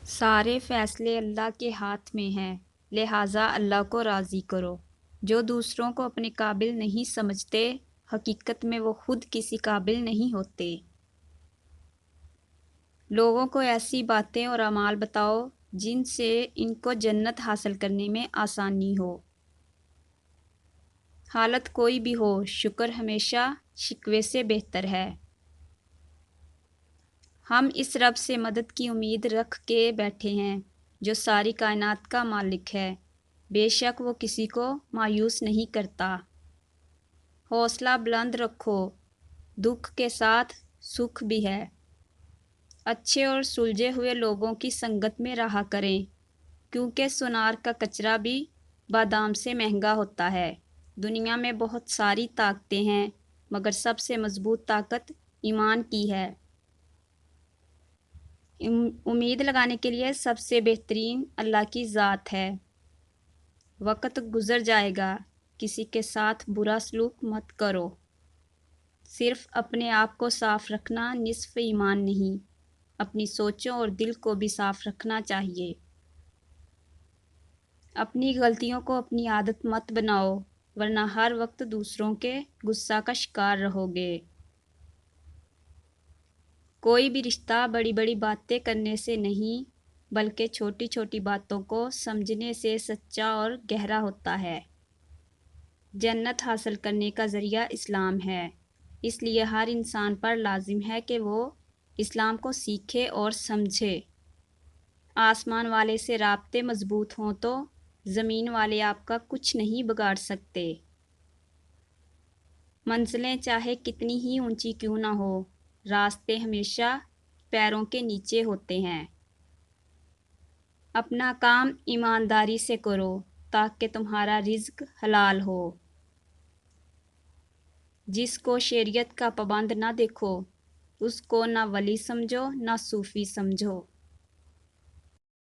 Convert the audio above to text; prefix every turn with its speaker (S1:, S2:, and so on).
S1: سارے فیصلے اللہ کے ہاتھ میں ہیں، لہٰذا اللہ کو راضی کرو۔ جو دوسروں کو اپنے قابل نہیں سمجھتے، حقیقت میں وہ خود کسی قابل نہیں ہوتے۔ لوگوں کو ایسی باتیں اور اعمال بتاؤ جن سے ان کو جنت حاصل کرنے میں آسانی ہو۔ حالت کوئی بھی ہو، شکر ہمیشہ شکوے سے بہتر ہے۔ ہم اس رب سے مدد کی امید رکھ کے بیٹھے ہیں جو ساری کائنات کا مالک ہے، بے شک وہ کسی کو مایوس نہیں کرتا۔ حوصلہ بلند رکھو، دکھ کے ساتھ سکھ بھی ہے۔ اچھے اور سلجھے ہوئے لوگوں کی سنگت میں رہا کریں، کیونکہ سونار کا کچرا بھی بادام سے مہنگا ہوتا ہے۔ دنیا میں بہت ساری طاقتیں ہیں، مگر سب سے مضبوط طاقت ایمان کی ہے۔ امید لگانے کے لیے سب سے بہترین اللہ کی ذات ہے۔ وقت گزر جائے گا، کسی کے ساتھ برا سلوک مت کرو۔ صرف اپنے آپ کو صاف رکھنا نصف ایمان نہیں، اپنی سوچوں اور دل کو بھی صاف رکھنا چاہیے۔ اپنی غلطیوں کو اپنی عادت مت بناؤ، ورنہ ہر وقت دوسروں کے غصہ کا شکار رہو گے۔ کوئی بھی رشتہ بڑی بڑی باتیں کرنے سے نہیں، بلکہ چھوٹی چھوٹی باتوں کو سمجھنے سے سچا اور گہرا ہوتا ہے۔ جنت حاصل کرنے کا ذریعہ اسلام ہے، اس لیے ہر انسان پر لازم ہے کہ وہ اسلام کو سیکھے اور سمجھے۔ آسمان والے سے رابطے مضبوط ہوں تو زمین والے آپ کا کچھ نہیں بگاڑ سکتے۔ منزلیں چاہے کتنی ہی اونچی کیوں نہ ہو، راستے ہمیشہ پیروں کے نیچے ہوتے ہیں۔ اپنا کام ایمانداری سے کرو تاکہ تمہارا رزق حلال ہو۔ جس کو شریعت کا پابند نہ دیکھو، اس کو نہ ولی سمجھو نہ صوفی سمجھو۔